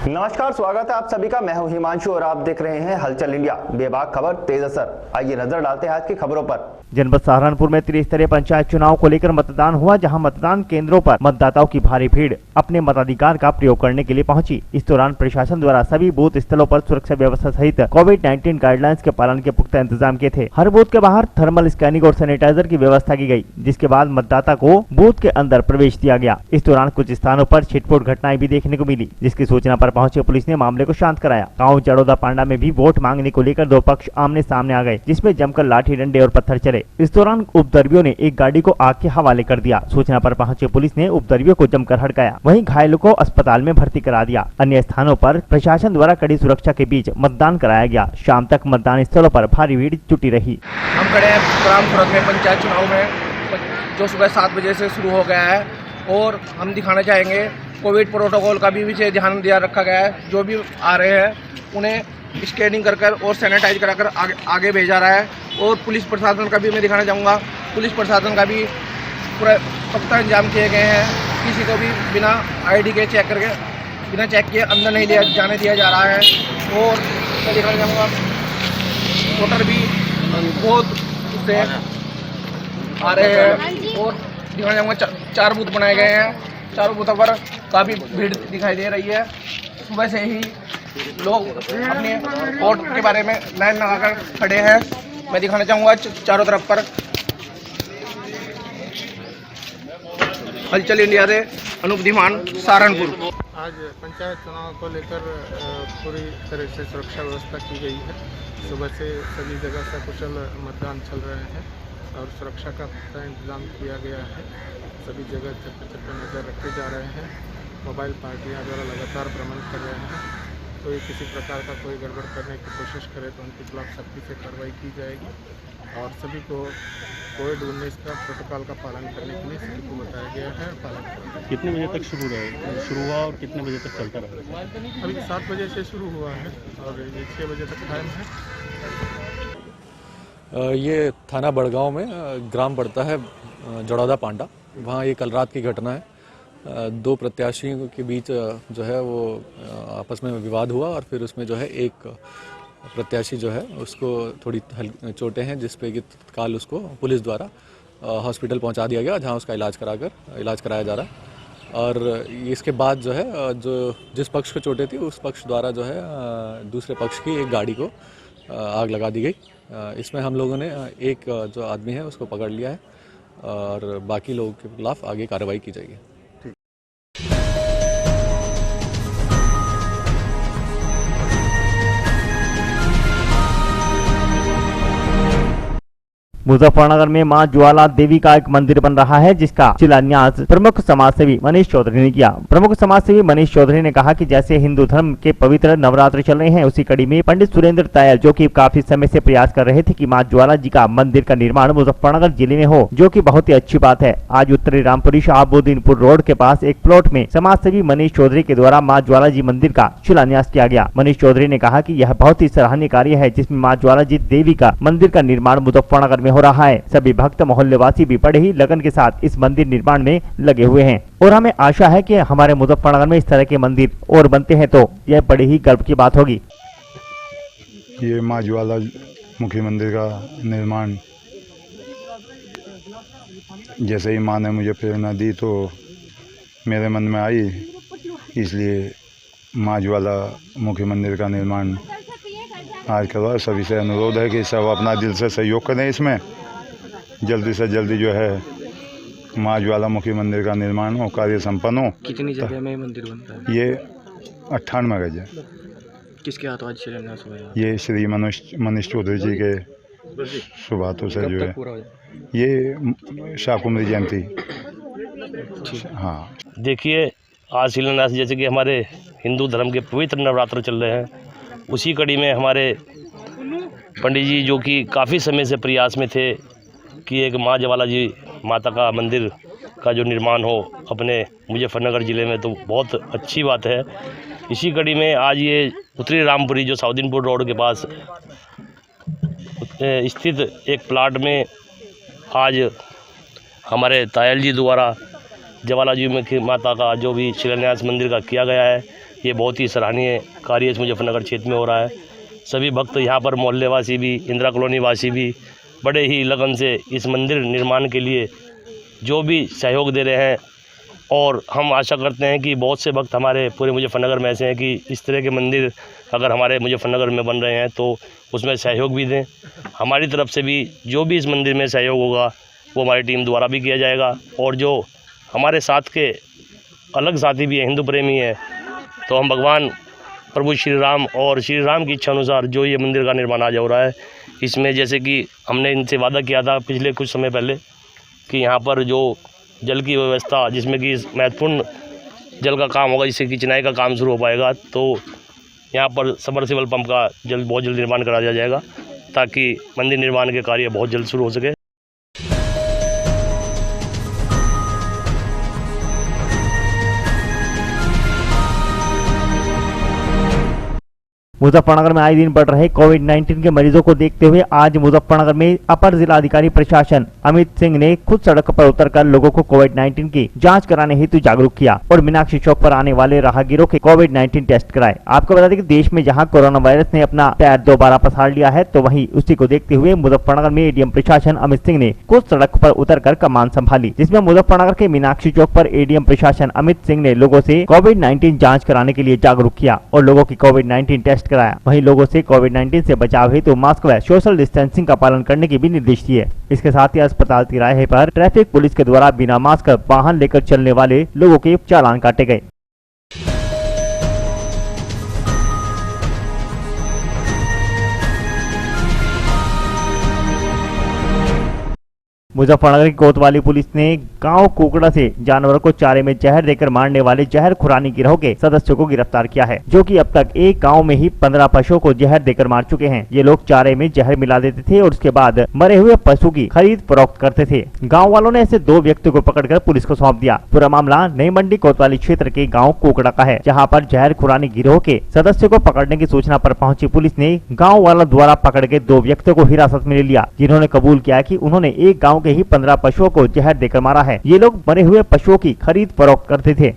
नमस्कार, स्वागत है आप सभी का। मैं हूं हिमांशु और आप देख रहे हैं हलचल इंडिया, बेबाक खबर तेज असर। आइए नजर डालते हैं आज की खबरों पर। जनपद सहारनपुर में त्रिस्तरीय पंचायत चुनाव को लेकर मतदान हुआ, जहां मतदान केंद्रों पर मतदाताओं की भारी भीड़ अपने मताधिकार का प्रयोग करने के लिए पहुंची। इस दौरान प्रशासन द्वारा सभी बूथ स्थलों पर सुरक्षा व्यवस्था सहित कोविड-19 गाइडलाइंस के पालन के पुख्ता इंतजाम किए थे। हर बूथ के बाहर थर्मल स्कैनिंग और सैनिटाइजर की व्यवस्था की गई, जिसके बाद मतदाता को बूथ के अंदर प्रवेश दिया गया। इस दौरान कुछ स्थानों पर छिटपुट घटनाएं भी देखने को मिली, जिसकी सूचना पर पहुंचे पुलिस ने मामले को शांत कराया। गाँव जड़ौदा पांडा में भी वोट मांगने को लेकर दो पक्ष आमने सामने आ गए, जिसमें जमकर लाठी डंडे और पत्थर चले। इस दौरान उपद्रवियों ने एक गाड़ी को आग के हवाले कर दिया। सूचना पर पहुंचे पुलिस ने उपद्रवियों को जमकर हड़काया, वहीं घायलों को अस्पताल में भर्ती करा दिया। अन्य स्थानों पर प्रशासन द्वारा कड़ी सुरक्षा के बीच मतदान कराया गया। शाम तक मतदान स्थलों पर भारी भीड़ जुटी रही। हम खड़े हैं ग्राम सूरत में पंचायत चुनाव में, जो सुबह 7 बजे से शुरू हो गया है, और हम दिखाना चाहेंगे कोविड प्रोटोकॉल का भी विशेष ध्यान दिया रखा गया है। जो भी आ रहे हैं उन्हें स्कैनिंग कर और सैनिटाइज कराकर आगे भेजा रहा है। और पुलिस प्रशासन का भी मैं दिखाना चाहूँगा, पुलिस प्रशासन का भी पूरा पुख्ता इंतजाम किए गए हैं। किसी को भी बिना ID के चेक करके, बिना चेक किए अंदर नहीं जाने दिया जा रहा है। और मैं दिखाना चाहूँगा वोटर भी बहुत उससे आ रहे हैं। और दिखाना चाहूँगा 4 बूथ बनाए गए हैं, चारों बूथों पर काफ़ी भीड़ दिखाई दे रही है। सुबह से ही लोग अपने वोट के बारे में लाइन लगाकर खड़े हैं। मैं दिखाना चाहूँगा चारों तरफ पर। हलचल इंडिया से अनूप धीमान, सहारनपुर। आज पंचायत चुनाव को लेकर पूरी तरह से सुरक्षा व्यवस्था की गई है। सुबह से सभी जगह सकुशल मतदान चल रहे हैं और सुरक्षा का पुख्ता इंतजाम किया गया है। सभी जगह चप्पे नज़र रखे जा रहे हैं। मोबाइल पार्टियां द्वारा लगातार भ्रमण कर रहे हैं। तो ये किसी प्रकार का कोई गड़बड़ करने की कोशिश करे तो उनके खिलाफ सख्ती से कार्रवाई की जाएगी। और सभी को कोविड-19 का प्रोटोकॉल का पालन करने के लिए सभी को बताया गया है। पालन कितने बजे तक शुरू हुआ और कितने बजे तक चलता रहा? अभी 7 बजे से शुरू हुआ है और ये 6 बजे तक टाइम है। ये थाना बड़गांव में ग्राम पड़ता है जड़ौदा पांडा। वहाँ ये कल रात की घटना है। 2 प्रत्याशियों के बीच जो है वो आपस में विवाद हुआ और फिर उसमें जो है एक प्रत्याशी जो है उसको थोड़ी चोटें हैं, जिस पे कि तत्काल उसको पुलिस द्वारा हॉस्पिटल पहुंचा दिया गया, जहां उसका इलाज कराया जा रहा है। और इसके बाद जो है जिस पक्ष को चोटें थी उस पक्ष द्वारा जो है दूसरे पक्ष की एक गाड़ी को आग लगा दी गई। इसमें हम लोगों ने एक जो आदमी है उसको पकड़ लिया है और बाकी लोगों के खिलाफ आगे कार्रवाई की जाएगी। मुजफ्फरनगर में मां ज्वाला देवी का एक मंदिर बन रहा है, जिसका शिलान्यास प्रमुख समाजसेवी मनीष चौधरी ने किया। प्रमुख समाजसेवी मनीष चौधरी ने कहा कि जैसे हिंदू धर्म के पवित्र नवरात्र चल रहे हैं, उसी कड़ी में पंडित सुरेंद्र तायल, जो कि काफी समय से प्रयास कर रहे थे कि मां ज्वाला जी का मंदिर का निर्माण मुजफ्फरनगर जिले में हो, जो कि बहुत ही अच्छी बात है। आज उत्तरी रामपुरी शाहबुद्दीनपुर रोड के पास एक प्लॉट में समाजसेवी मनीष चौधरी के द्वारा मां ज्वाला जी मंदिर का शिलान्यास किया गया। मनीष चौधरी ने कहा कि यह बहुत ही सराहनीय कार्य है, जिसमें मां ज्वाला जी देवी का मंदिर का निर्माण मुजफ्फरनगर में हो रहा है। सभी भक्त मोहल्लेवासी भी बड़े ही लगन के साथ इस मंदिर निर्माण में लगे हुए हैं और हमें आशा है कि हमारे मुजफ्फरनगर में इस तरह के मंदिर और बनते हैं तो यह बड़ी ही गर्व की बात होगी। ये माँ ज्वाला मुखी मंदिर का निर्माण जैसे ही माँ ने मुझे प्रेरणा दी तो मेरे मन में आई, इसलिए माँ ज्वाला मुखी मंदिर का निर्माण आज करवा। सभी से अनुरोध है कि सब अपना दिल से सहयोग करें, इसमें जल्दी से जल्दी जो है माँ ज्वालामुखी मंदिर का निर्माण हो, कार्य संपन्न हो। कितनी जगह में मंदिर बनता है? ये 98 गज है। किसके हाथों आज शिलान्यास हुआ है? ये श्री मनीष चौधरी जी के शुभ हाथों से जो है ये शाकुंभरी जयंती। हाँ, देखिए, आज शिलान्यास जैसे कि हमारे हिंदू धर्म के पवित्र नवरात्र चल रहे हैं, उसी कड़ी में हमारे पंडित जी, जो कि काफ़ी समय से प्रयास में थे कि एक माँ ज्वाला जी माता का मंदिर का जो निर्माण हो अपने मुजफ्फरनगर ज़िले में, तो बहुत अच्छी बात है। इसी कड़ी में आज ये उत्तरी रामपुरी जो शाहबुद्दीनपुर रोड के पास स्थित एक प्लाट में आज हमारे तायल जी द्वारा ज्वाला जी में माता का जो भी शिलान्यास मंदिर का किया गया है, ये बहुत ही सराहनीय कार्य इस मुजफ्फरनगर क्षेत्र में हो रहा है। सभी भक्त यहाँ पर मोहल्ले वासी भी, इंदिरा कॉलोनी वासी भी बड़े ही लगन से इस मंदिर निर्माण के लिए जो भी सहयोग दे रहे हैं, और हम आशा करते हैं कि बहुत से भक्त हमारे पूरे मुजफ्फरनगर में ऐसे हैं कि इस तरह के मंदिर अगर हमारे मुजफ्फरनगर में बन रहे हैं तो उसमें सहयोग भी दें। हमारी तरफ से भी जो भी इस मंदिर में सहयोग होगा वो हमारी टीम द्वारा भी किया जाएगा, और जो हमारे साथ के अलग साथी भी हैं, हिंदू प्रेमी हैं, तो हम भगवान प्रभु श्री राम और श्री राम की इच्छा अनुसार जो ये मंदिर का निर्माण आज हो रहा है, इसमें जैसे कि हमने इनसे वादा किया था पिछले कुछ समय पहले कि यहाँ पर जो जल की व्यवस्था, जिसमें कि महत्वपूर्ण जल का काम होगा, जिससे कि चिनाई का काम शुरू हो पाएगा, तो यहाँ पर सबमर्सिबल पंप का बहुत जल्द निर्माण करा दिया जाएगा ताकि मंदिर निर्माण के कार्य बहुत जल्द शुरू हो सके। मुजफ्फरनगर में आए दिन बढ़ रहे कोविड-19 के मरीजों को देखते हुए आज मुजफ्फरनगर में अपर जिलाधिकारी प्रशासन अमित सिंह ने खुद सड़क पर उतरकर लोगों को कोविड-19 की जांच कराने हेतु जागरूक किया और मीनाक्षी चौक पर आने वाले राहगीरों के कोविड-19 टेस्ट कराए। आपको बता दें कि देश में जहां कोरोना वायरस ने अपना पैर दोबारा पसार लिया है, तो वहीं उसी को देखते हुए मुजफ्फरनगर में एडीएम प्रशासन अमित सिंह ने खुद सड़क पर उतरकर कमान संभाली, जिसमें मुजफ्फरनगर के मीनाक्षी चौक पर एडीएम प्रशासन अमित सिंह ने लोगों से कोविड-19 जाँच कराने के लिए जागरूक किया और लोगों की कोविड-19 टेस्ट कराया। वहीं लोगों से कोविड-19 से बचाव हेतु मास्क व सोशल डिस्टेंसिंग का पालन करने के भी निर्देश दिए। इसके साथ ही अस्पताल तिराहे पर ट्रैफिक पुलिस के द्वारा बिना मास्क वाहन लेकर चलने वाले लोगों के चालान काटे गए। मुजफ्फरनगर की कोतवाली पुलिस ने गांव कुकड़ा से जानवरों को चारे में जहर देकर मारने वाले जहर खुरानी गिरोह के सदस्यों को गिरफ्तार किया है, जो कि अब तक एक गांव में ही 15 पशुओं को जहर देकर मार चुके हैं। ये लोग चारे में जहर मिला देते थे और उसके बाद मरे हुए पशु की खरीद फरोख्त करते थे। गाँव वालों ने ऐसे 2 व्यक्तियों को पकड़कर पुलिस को सौंप दिया। पूरा मामला नई मंडी कोतवाली क्षेत्र के गाँव कुकड़ा का है, जहाँ पर जहर खुरानी गिरोह के सदस्यों को पकड़ने की सूचना पर पहुंची पुलिस ने गाँव वालों द्वारा पकड़ के 2 व्यक्तियों को हिरासत में ले लिया, जिन्होंने कबूल किया कि उन्होंने एक गाँव के ही 15 पशुओं को जहर देकर मारा है। ये लोग मरे हुए पशुओं की खरीद फरोख्त करते थे।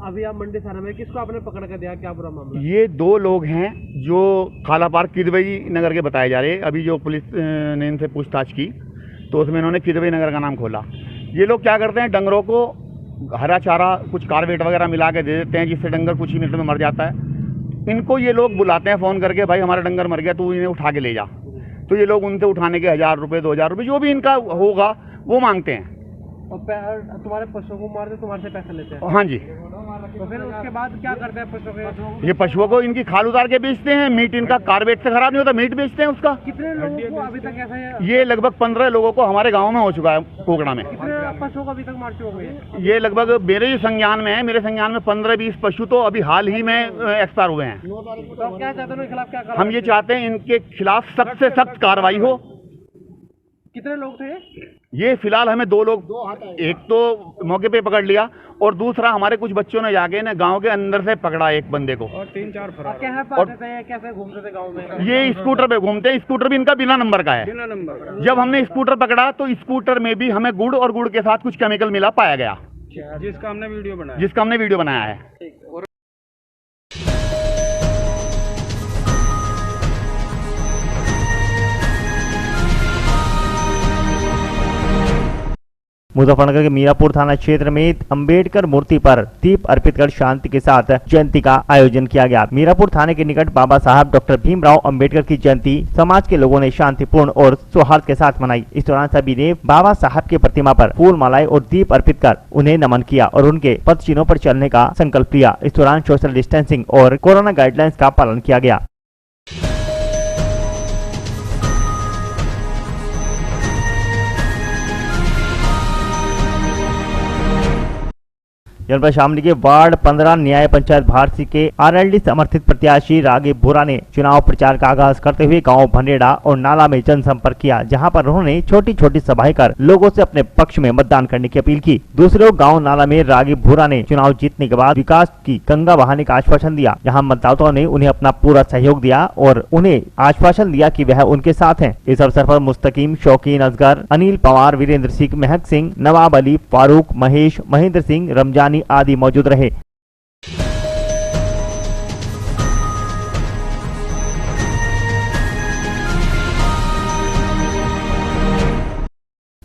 अभी आप मंडी थाना में किसको आपने पकड़ कर दिया, क्या पूरा मामला? ये 2 लोग हैं जो काला पार्क किदवई नगर के बताए जा रहे। अभी जो पुलिस ने इनसे पूछताछ की तो उसमें इन्होंने किदवई नगर का नाम खोला। ये लोग क्या करते हैं, डंगरों को हरा चारा कुछ कार्बेट वगैरह मिला के दे देते हैं, जिससे डंगर कुछ ही मिनट में मर जाता है। इनको ये लोग बुलाते हैं फ़ोन करके, भाई हमारा डंगर मर गया, तू इन्हें उठा के ले जा। तो ये लोग उनसे उठाने के 1000 रुपये 2000 रुपये जो भी इनका होगा वो मांगते हैं और तुम्हारे पशुओं को मारते, तुम्हारे से पैसा लेते हैं? हाँ जी। तो फिर उसके बाद क्या करते हैं पशुओं के? ये पशुओं को इनकी खाल उतार के बेचते हैं। मीट इनका कार्बेट से खराब नहीं होता, मीट बेचते हैं उसका। कितने लोगों को अभी तक ऐसा है? ये लगभग 15 लोगों को हमारे गांव में हो चुका है कोकड़ा में। कितने पशुओं को अभी तक मार चुके हैं? ये लगभग मेरे जो संज्ञान में है, मेरे संज्ञान में 15-20 पशु तो अभी हाल ही में एक्सपायर हुए हैं। तो क्या चाहते हैं खिलाफ, क्या हम ये चाहते हैं इनके खिलाफ सख्त से सख्त कार्रवाई हो। कितने लोग थे ये? फिलहाल हमें 2 लोग, एक तो मौके पे पकड़ लिया और दूसरा हमारे कुछ बच्चों ने जाके ना गांव के अंदर से पकड़ा एक बंदे को। और 3-4 फरार। कैसे घूमते थे गांव में? ये स्कूटर पे घूमते हैं। स्कूटर भी इनका बिना नंबर का है। बिना नंबर। जब हमने स्कूटर पकड़ा तो स्कूटर में भी हमें गुड़ और गुड़ के साथ कुछ केमिकल मिला पाया गया, जिसका हमने वीडियो बनाया है। मुजफ्फरनगर के मीरापुर थाना क्षेत्र में अंबेडकर मूर्ति पर दीप अर्पित कर शांति के साथ जयंती का आयोजन किया गया। मीरापुर थाने के निकट बाबा साहब डॉक्टर भीमराव अंबेडकर की जयंती समाज के लोगों ने शांतिपूर्ण और सौहार्द के साथ मनाई। इस दौरान सभी ने बाबा साहब की प्रतिमा पर फूल मालाएं और दीप अर्पित कर उन्हें नमन किया और उनके पद चिन्हों पर चलने का संकल्प लिया। इस दौरान सोशल डिस्टेंसिंग और कोरोना गाइडलाइंस का पालन किया गया। जनपद शामली के वार्ड 15 न्याय पंचायत भारती के आरएलडी समर्थित प्रत्याशी रागिब भूरा ने चुनाव प्रचार का आगाज करते हुए गांव भंडेड़ा और नाला में जनसंपर्क किया, जहां पर उन्होंने छोटी छोटी सभाएं कर लोगों से अपने पक्ष में मतदान करने की अपील की। दूसरे ओर गांव नाला में रागिब भूरा ने चुनाव जीतने के बाद विकास की गंगा बहाने का आश्वासन दिया, जहाँ मतदाताओं ने उन्हें अपना पूरा सहयोग दिया और उन्हें आश्वासन दिया कि वह उनके साथ हैं। इस अवसर पर मुस्तकीम, शौकीन असगर, अनिल पवार, वीरेंद्र सिंह, महक सिंह, नवाब अली, फारूक, महेश, महेंद्र सिंह, रमजानी आदि मौजूद रहे।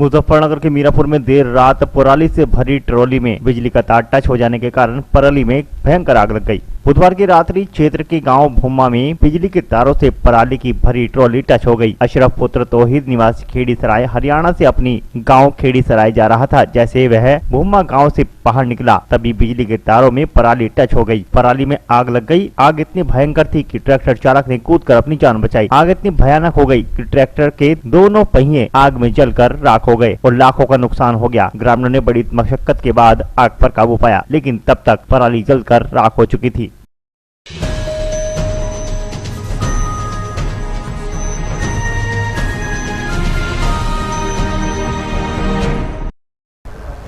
मुजफ्फरनगर के मीरापुर में देर रात पराली से भरी ट्रॉली में बिजली का तार टच हो जाने के कारण पराली में भयंकर आग लग गई। बुधवार की रात्रि क्षेत्र के गांव भूमा में बिजली के तारों से पराली की भरी ट्रॉली टच हो गई। अशरफ पुत्र तौहीद निवासी खेड़ी सराय हरियाणा से अपनी गांव खेड़ी सराय जा रहा था। जैसे वह भूमा गांव से बाहर निकला तभी बिजली के तारों में पराली टच हो गई। पराली में आग लग गई। आग इतनी भयंकर थी कि ट्रैक्टर चालक ने कूदकर अपनी जान बचाई। आग इतनी भयानक हो गई कि ट्रैक्टर के दोनों पहिए आग में जलकर राख हो गए और लाखों का नुकसान हो गया। ग्रामीणों ने बड़ी मशक्कत के बाद आग पर काबू पाया, लेकिन तब तक पराली जलकर राख हो चुकी थी।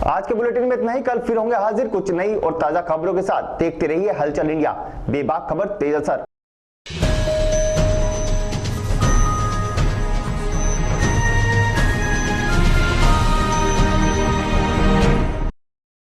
आज के बुलेटिन में इतना ही। कल फिर होंगे हाजिर कुछ नई और ताजा खबरों के साथ। देखते रहिए हलचल इंडिया, बेबाक खबर तेज असर।